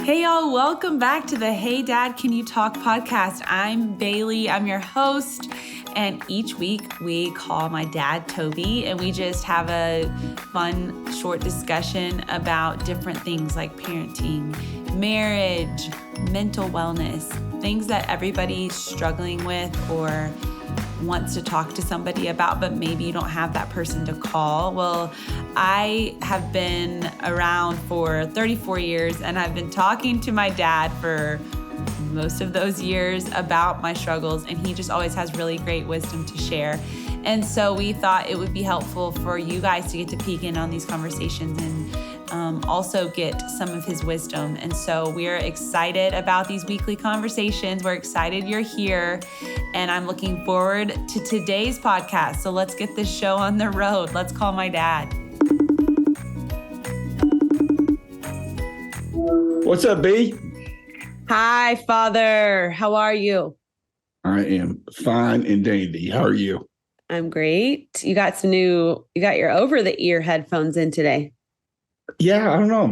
Hey y'all, welcome back to the Hey Dad, Can You Talk podcast. I'm Bailey, I'm your host, and each week we call my dad Toby and we just have a fun short discussion about different things like parenting, marriage, mental wellness, things that everybody's struggling with or wants to talk to somebody about, but maybe you don't have that person to call. Well, I have been around for 34 years and I've been talking to my dad for most of those years about my struggles, and he just always has really great wisdom to share. And so we thought it would be helpful for you guys to get to peek in on these conversations and also get some of his wisdom. And so we're excited about these weekly conversations. We're excited you're here, and I'm looking forward to today's podcast. So let's get this show on the road. Let's call my dad. What's up, B? Hi, Father. How are you? I am fine and dandy. How are you? I'm great. You got your over-the-ear headphones in today. Yeah, I don't know.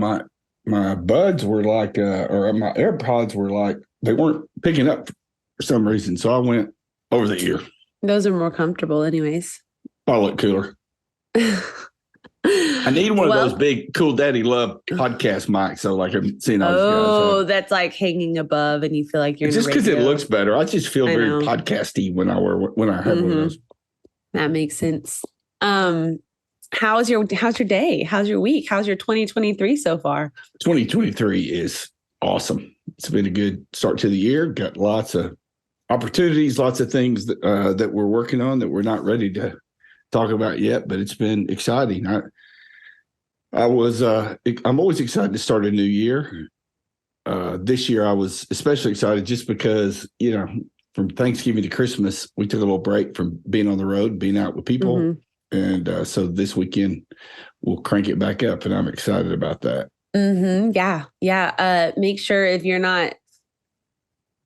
My buds were like, or my AirPods were like, they weren't picking up for some reason. So I went over the ear. Those are more comfortable anyways. I look cooler. I need one of those big Cool Daddy Love podcast mics. So like I'm seeing all these guys. Oh, that's like hanging above and you feel like you're just because it looks better. I just feel very podcasty when I have one of those. That makes sense. How's your day? How's your week? How's your 2023 so far? 2023 is awesome. It's been a good start to the year. Got lots of opportunities, lots of things that we're working on that we're not ready to talk about yet, but it's been exciting. I'm always excited to start a new year. This year I was especially excited just because, from Thanksgiving to Christmas, we took a little break from being on the road, being out with people. Mm-hmm. And so this weekend we'll crank it back up, and I'm excited about that. Mm-hmm. Yeah. Make sure if you're not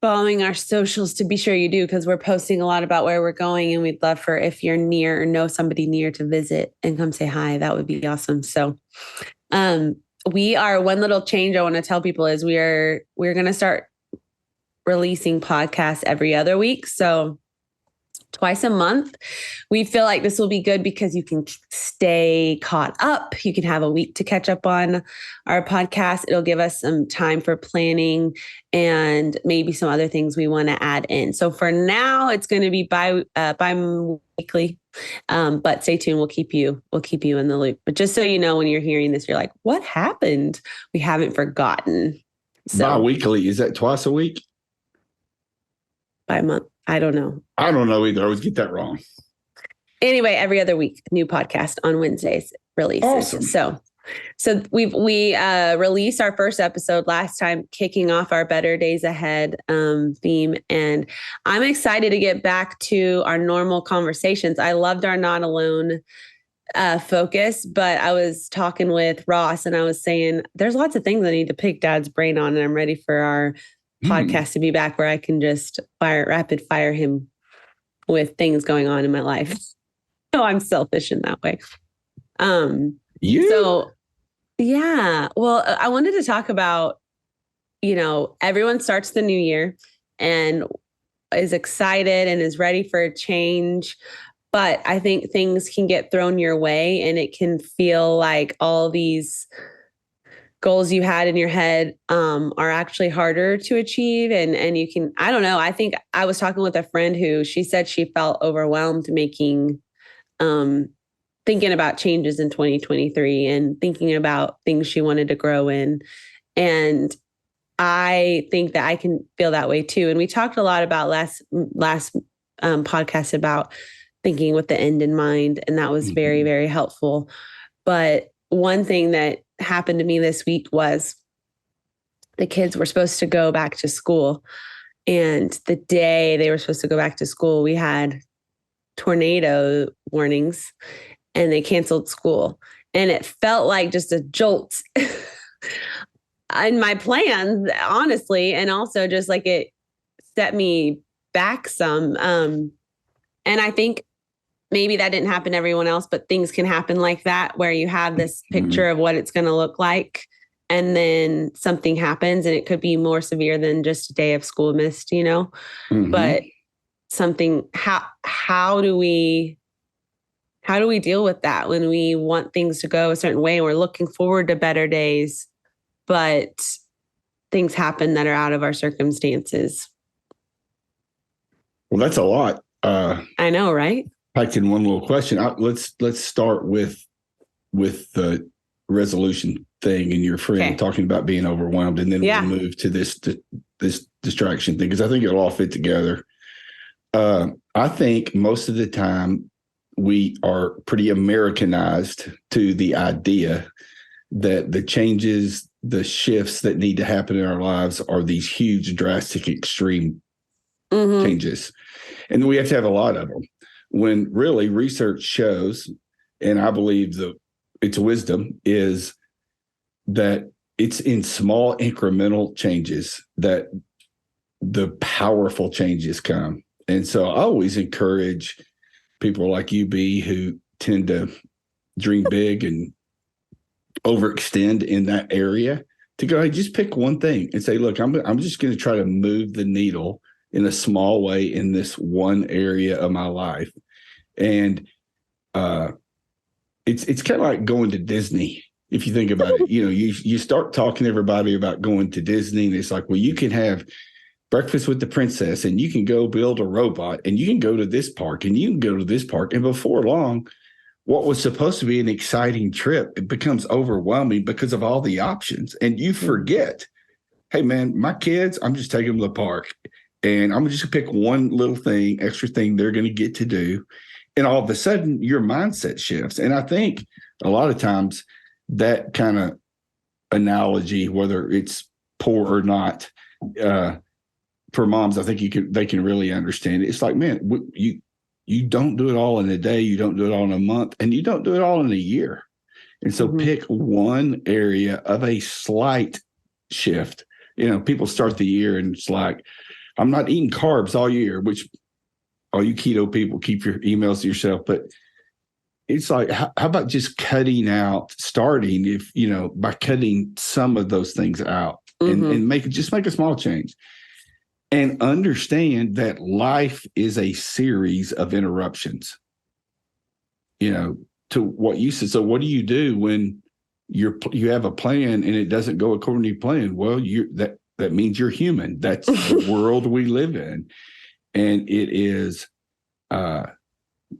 following our socials to be sure you do, because we're posting a lot about where we're going, and we'd love for if you're near or know somebody near to visit and come say hi. That would be awesome. So we are, one little change I want to tell people is we're going to start releasing podcasts every other week. So twice a month. We feel like this will be good because you can stay caught up. You can have a week to catch up on our podcast. It'll give us some time for planning and maybe some other things we want to add in. So for now, it's going to be bi-weekly. But stay tuned. We'll keep you in the loop. But just so you know, when you're hearing this, you're like, what happened? We haven't forgotten. So, bi-weekly, is that twice a week? By month. I don't know. I don't know either. I always get that wrong. Anyway, every other week, new podcast on Wednesdays releases. Awesome. So we released our first episode last time, kicking off our Better Days Ahead theme. And I'm excited to get back to our normal conversations. I loved our Not Alone focus, but I was talking with Ross and I was saying, there's lots of things I need to pick Dad's brain on, and I'm ready for our podcast to be back where I can just rapid fire him with things going on in my life. So I'm selfish in that way. So yeah, well, I wanted to talk about, everyone starts the new year and is excited and is ready for a change. But I think things can get thrown your way, and it can feel like all these goals you had in your head are actually harder to achieve. And you can, I don't know. I think I was talking with a friend who she said she felt overwhelmed thinking about changes in 2023 and thinking about things she wanted to grow in. And I think that I can feel that way too. And we talked a lot about last podcast about thinking with the end in mind. And that was very, very helpful. But one thing that happened to me this week was the kids were supposed to go back to school. And the day they were supposed to go back to school, we had tornado warnings and they canceled school. And it felt like just a jolt in my plans, honestly. And also just like it set me back some. And I think maybe that didn't happen to everyone else, but things can happen like that, where you have this picture of what it's going to look like. and then something happens, and it could be more severe than just a day of school missed, but something, how do we deal with that when we want things to go a certain way and we're looking forward to better days, but things happen that are out of our circumstances? Well, that's a lot. I know, right? Packed in one little question. Let's start with the resolution thing and your friend talking about being overwhelmed, and then we'll move to this distraction thing, because I think it'll all fit together. I think most of the time we are pretty Americanized to the idea that the changes, the shifts that need to happen in our lives are these huge, drastic, extreme changes. And we have to have a lot of them. When really research shows, and I believe its wisdom is that it's in small incremental changes that the powerful changes come. And so I always encourage people like you, B, who tend to dream big and overextend in that area, to go, hey, just pick one thing and say, look, I'm just going to try to move the needle in a small way in this one area of my life. And it's kind of like going to Disney. If you think about it, you start talking to everybody about going to Disney, and it's like, well, you can have breakfast with the princess, and you can go build a robot, and you can go to this park, and you can go to this park. And before long, what was supposed to be an exciting trip, it becomes overwhelming because of all the options. And you forget, hey, man, my kids, I'm just taking them to the park, and I'm just going to pick one little thing, extra thing they're going to get to do. And all of a sudden, your mindset shifts. And I think a lot of times that kind of analogy, whether it's poor or not, for moms, I think they can really understand it. It's like, man, you don't do it all in a day, you don't do it all in a month, and you don't do it all in a year. And so pick one area of a slight shift. People start the year and it's like, I'm not eating carbs all year, which all you keto people, keep your emails to yourself. But it's like, how about just starting by cutting some of those things out and make a small change. And understand that life is a series of interruptions, to what you said. So what do you do when you have a plan and it doesn't go according to your plan? Well, that means you're human. That's the world we live in. And it is,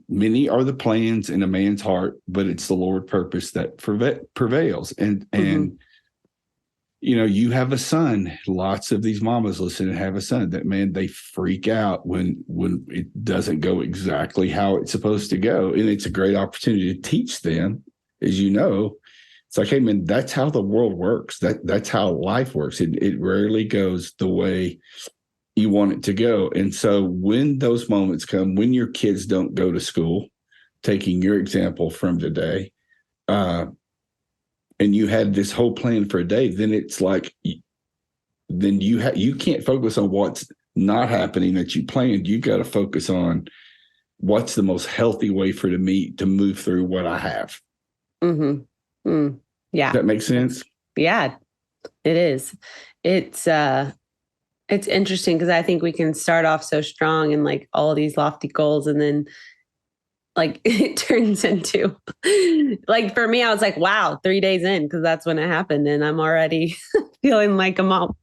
many are the plans in a man's heart, but it's the Lord's purpose that prevails. And you have a son. Lots of these mamas listen and have a son that, man, they freak out when it doesn't go exactly how it's supposed to go. And it's a great opportunity to teach them, as you know. It's like, hey, man, that's how the world works. That's how life works. It rarely goes the way you want it to go. And so when those moments come, when your kids don't go to school, taking your example from today, and you had this whole plan for a day, then it's like, then you can't focus on what's not happening that you planned. You've got to focus on what's the most healthy way for me to move through what I have. Yeah. That makes sense? Yeah, it is. It's interesting because I think we can start off so strong and like all these lofty goals, and then like it turns into, like, for me, I was like, wow, 3 days in, because that's when it happened, and I'm already feeling like a mom.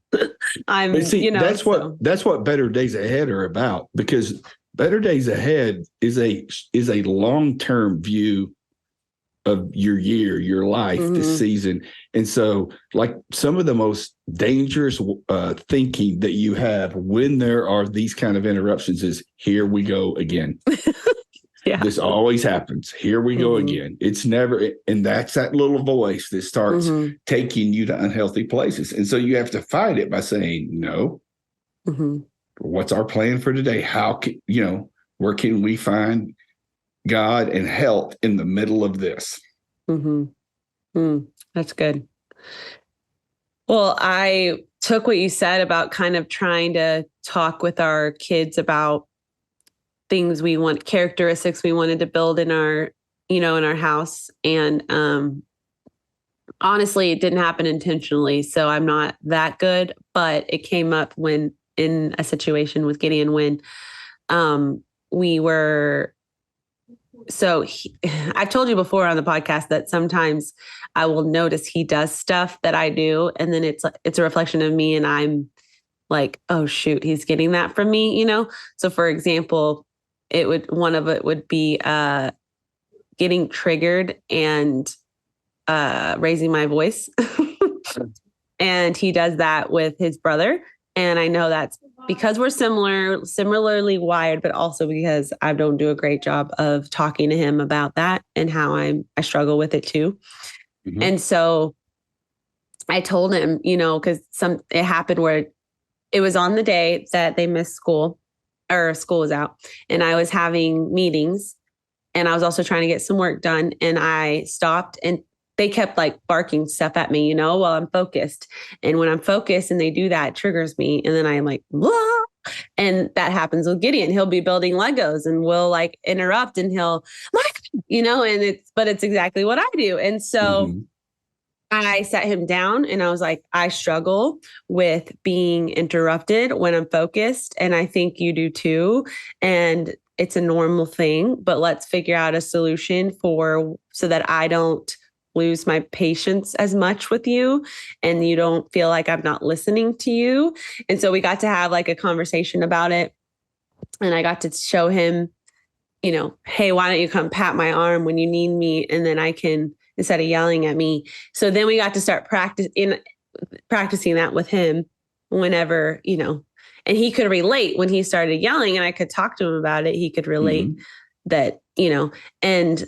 That's what Better Days Ahead are about, because Better Days Ahead is a long-term view of your year, your life, this season. And so, like, some of the most dangerous thinking that you have when there are these kind of interruptions is, here we go again. Yeah. This always happens. Here we go again. It's never, and that's that little voice that starts taking you to unhealthy places. And so you have to fight it by saying, no, what's our plan for today? How can, where can we find God and help in the middle of this? That's good. Well, I took what you said about kind of trying to talk with our kids about things we want, characteristics we wanted to build in our, in our house. And Honestly, it didn't happen intentionally, so I'm not that good, but it came up when in a situation with Gideon when we were I've told you before on the podcast that sometimes I will notice he does stuff that I do, and then it's a reflection of me, and I'm like, oh shoot, he's getting that from me, you know? So for example, one of it would be getting triggered and raising my voice. And he does that with his brother. And I know that's because we're similarly wired, but also because I don't do a great job of talking to him about that and how I struggle with it too. Mm-hmm. And so I told him, you know, because it happened where it was on the day that they missed school or school was out, and I was having meetings, and I was also trying to get some work done, and I stopped and they kept like barking stuff at me, you know, while I'm focused. And when I'm focused and they do that, it triggers me. And then I'm like, blah. And that happens with Gideon. He'll be building Legos and we'll like interrupt and he'll, you know, but it's exactly what I do. And so I sat him down and I was like, I struggle with being interrupted when I'm focused. And I think you do too. And it's a normal thing, but let's figure out a solution so that I don't lose my patience as much with you and you don't feel like I'm not listening to you. And so we got to have like a conversation about it. And I got to show him, you know, hey, why don't you come pat my arm when you need me? And then I can, instead of yelling at me. So then we got to start practicing that with him whenever, you know, and he could relate when he started yelling and I could talk to him about it. He could relate that, you know, and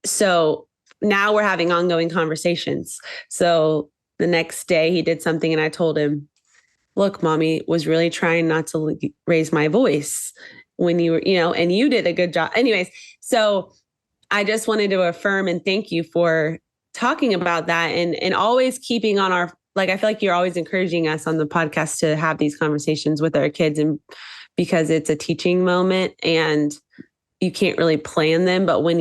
so now we're having ongoing conversations. So the next day he did something and I told him, look, mommy was really trying not to raise my voice when you were, you know, and you did a good job. Anyways, so I just wanted to affirm and thank you for talking about that and always keeping on our, like, I feel like you're always encouraging us on the podcast to have these conversations with our kids, and because it's a teaching moment and you can't really plan them, but when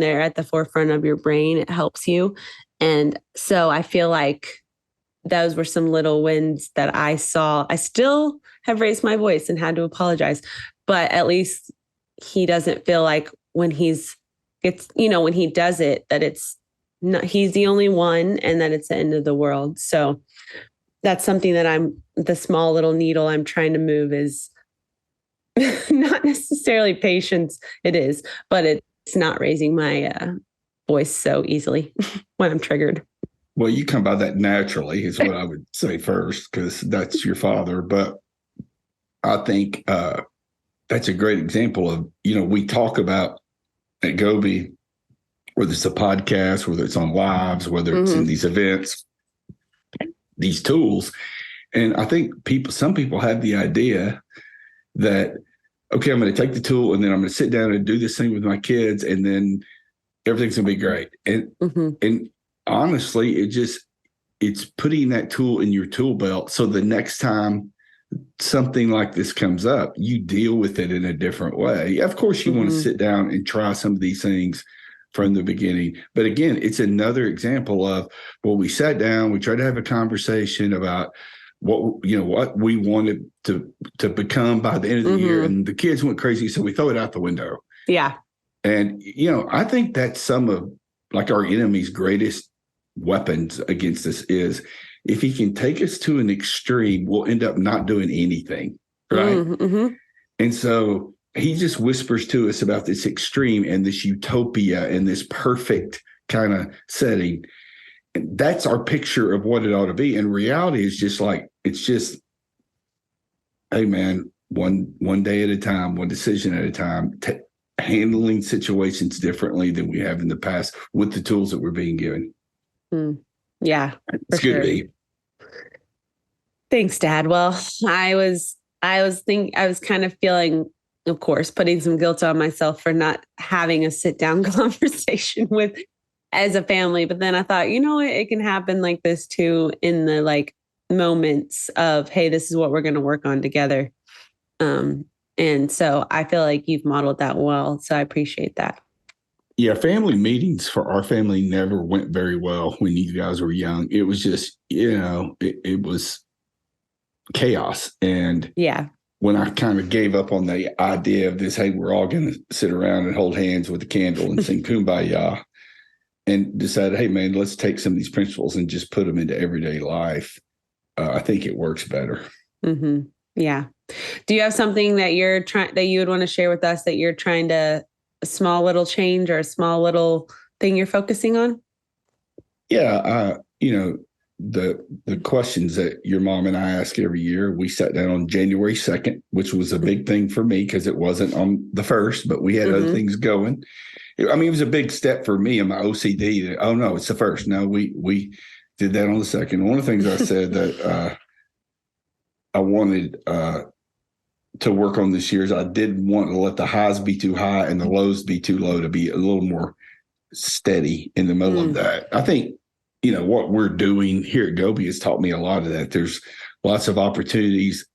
they're at the forefront of your brain, it helps you. And so I feel like those were some little wins that I saw. I still have raised my voice and had to apologize, but at least he doesn't feel like when he does it, that it's not, he's the only one and that it's the end of the world. So that's something that the small little needle I'm trying to move is not necessarily patience. It is, but it's not raising my voice so easily when I'm triggered. Well, you come by that naturally is what I would say first, because that's your father. But I think that's a great example of, you know, we talk about at Goby, whether it's a podcast, whether it's on lives, whether it's in these events, these tools. And I think some people have the idea that, okay, I'm going to take the tool and then I'm going to sit down and do this thing with my kids and then everything's going to be great. And honestly, it's putting that tool in your tool belt. So the next time something like this comes up, you deal with it in a different way. Of course, you want to sit down and try some of these things from the beginning. But again, it's another example of, well, we sat down, we tried to have a conversation about what we wanted to become by the end of the year. And the kids went crazy. So we throw it out the window. Yeah. And, you know, I think that's some of like our enemy's greatest weapons against us is if he can take us to an extreme, we'll end up not doing anything. Right. And so he just whispers to us about this extreme and this utopia and this perfect kind of setting. And that's our picture of what it ought to be. And reality is just like, it's just, hey man, one day at a time, one decision at a time, handling situations differently than we have in the past with the tools that we're being given. Yeah, it's good to be. Thanks, Dad. Well, I was kind of feeling, of course, putting some guilt on myself for not having a sit down conversation as a family. But then I thought, you know what, it can happen like this too in the like moments of, hey, this is what we're going to work on together. And so I feel like you've modeled that well. So I appreciate that. Yeah, family meetings for our family never went very well when you guys were young. It was just, it was chaos. And Yeah. when I kind of gave up on the idea of this, hey, we're all going to sit around and hold hands with a candle and sing Kumbaya, and decided, hey, man, let's take some of these principles and just put them into everyday life. I think it works better. Mm-hmm. Yeah. Do you have something that that you would want to share with us that you're trying to, a small little change or a small little thing you're focusing on? Yeah. The questions that your mom and I ask every year, we sat down on January 2nd, which was a big thing for me because it wasn't on the 1st, but we had other things going. I mean, it was a big step for me and my OCD that, oh no, it's the 1st. No, we did that on the 2nd. One of the things I said that I wanted to work on this year is I didn't want to let the highs be too high and the lows be too low, to be a little more steady in the middle of that. I think, what we're doing here at Goby has taught me a lot of that. There's lots of opportunities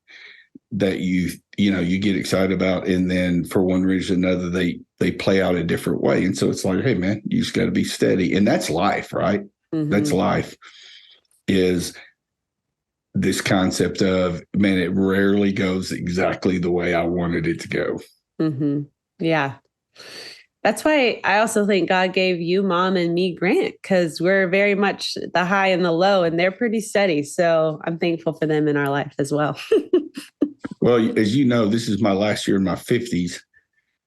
that you get excited about, and then for one reason or another, they play out a different way. And so it's like, hey man, you just got to be steady. And that's life, right? Mm-hmm. That's life, is this concept of, man, it rarely goes exactly the way I wanted it to go. Mm-hmm. Yeah. That's why I also think God gave you, Mom, and me Grant, because we're very much the high and the low, and they're pretty steady. So I'm thankful for them in our life as well. Well, as you know, this is my last year in my 50s.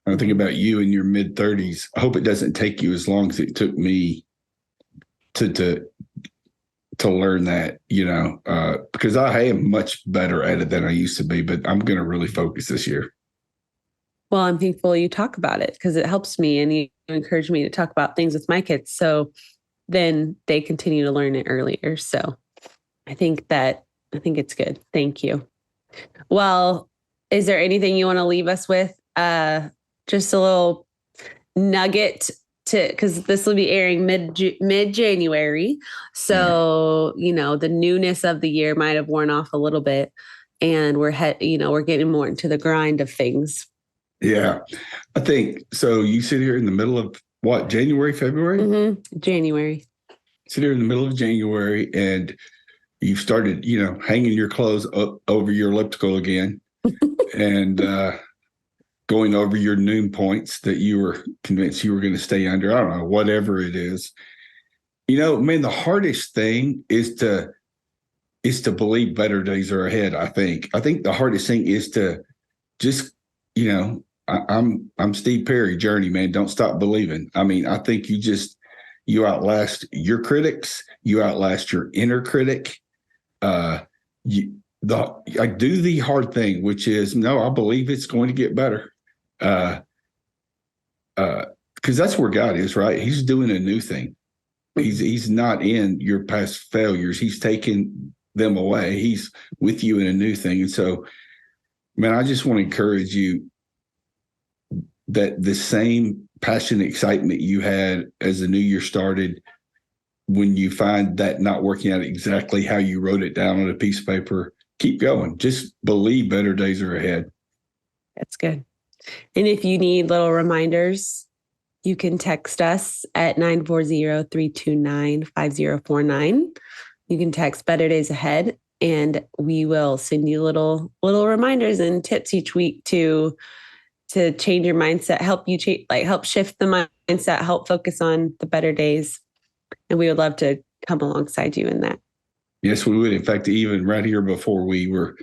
I think about you in your mid 30s. I hope it doesn't take you as long as it took me to learn that, because I am much better at it than I used to be, but I'm going to really focus this year. Well, I'm thankful you talk about it because it helps me, and you encourage me to talk about things with my kids. So then they continue to learn it earlier. So I think it's good. Thank you. Well, is there anything you want to leave us with? Just a little nugget because this will be airing mid-January. So, the newness of the year might have worn off a little bit, and we're getting more into the grind of things. Yeah, I think so. You sit here in the middle of what, January, February? Mm-hmm. January. Sit here in the middle of January, and you've started, hanging your clothes up over your elliptical again, and going over your noon points that you were convinced you were going to stay under. I don't know, whatever it is. Man, the hardest thing is to believe better days are ahead. I think the hardest thing is to just, I'm Steve Perry, Journey, man. Don't stop believing. I mean, I think you outlast your critics, you outlast your inner critic. I do the hard thing, which is, no, I believe it's going to get better. Because that's where God is, right? He's doing a new thing. He's not in your past failures. He's taking them away. He's with you in a new thing. And so, man, I just want to encourage you that the same passion and excitement you had as the new year started, when you find that not working out exactly how you wrote it down on a piece of paper, keep going. Just believe better days are ahead. That's good. And if you need little reminders, you can text us at 940-329-5049. You can text Better Days Ahead, and we will send you little reminders and tips each week to change your mindset, help you help shift the mindset, help focus on the better days. And we would love to come alongside you in that. Yes, we would. In fact, even right here before we were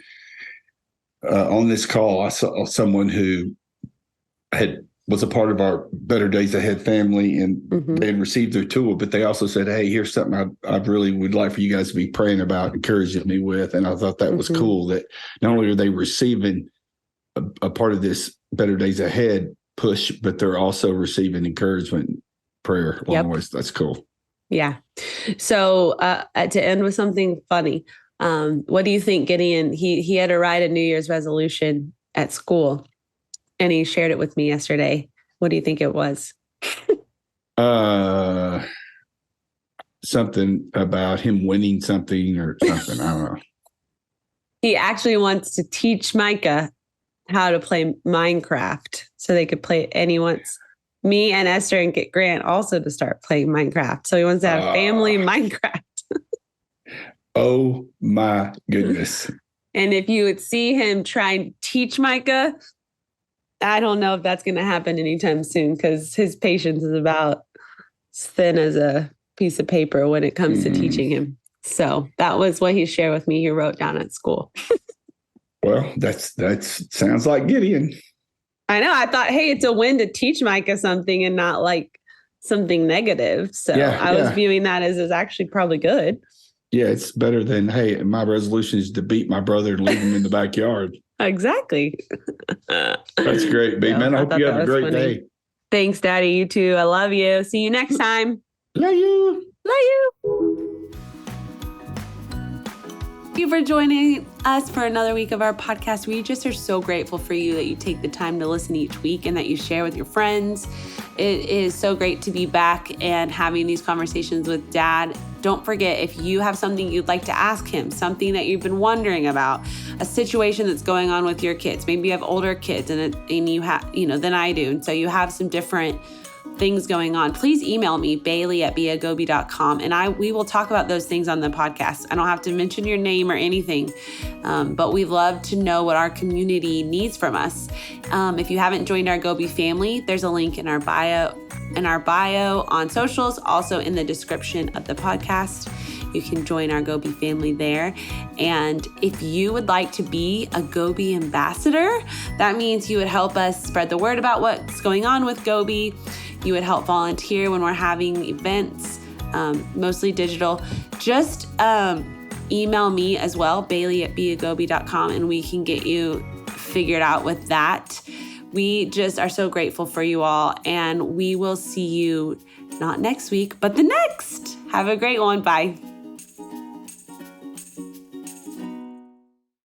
on this call, I saw someone who was a part of our Better Days Ahead family, and they had received their tool, but they also said, hey, here's something I really would like for you guys to be praying about, encouraging me with. And I thought that was cool, that not only are they receiving a part of this Better Days Ahead push, but they're also receiving encouragement, prayer along the way. That's cool. Yeah. So to end with something funny, what do you think Gideon, he had to write a New Year's resolution at school, and he shared it with me yesterday. What do you think it was? Something about him winning something or something. I don't know. He actually wants to teach Micah how to play Minecraft so they could play it. And he wants me and Esther and get Grant also to start playing Minecraft. So he wants to have family Minecraft. Oh my goodness. And if you would see him try and teach Micah, I don't know if that's going to happen anytime soon because his patience is about as thin as a piece of paper when it comes to teaching him. So that was what he shared with me. He wrote down at school. Well, that sounds like Gideon. I know. I thought, hey, it's a win to teach Micah something and not like something negative. So I was viewing that as actually probably good. Yeah, it's better than, hey, my resolution is to beat my brother and leave him in the backyard. Exactly. That's great, B. Man, I hope you have a great day. Thanks, Daddy. You too. I love you. See you next time. Love you. Love you. Thank you for joining us for another week of our podcast. We just are so grateful for you that you take the time to listen each week and that you share with your friends. It is so great to be back and having these conversations with Dad. Don't forget, if you have something you'd like to ask him, something that you've been wondering about, a situation that's going on with your kids. Maybe you have older kids and you have, than I do. And so you have some different things going on. Please email me, bailey@beagoby.com, and we will talk about those things on the podcast. I don't have to mention your name or anything, but we love to know what our community needs from us. If you haven't joined our Goby family, there's a link in our bio on socials, also in the description of the podcast. You can join our Goby family there. And if you would like to be a Goby ambassador, that means you would help us spread the word about what's going on with Goby. You would help volunteer when we're having events, mostly digital. Just email me as well, bailey@beagoby.com, and we can get you figured out with that. We just are so grateful for you all, and we will see you not next week, but the next. Have a great one. Bye.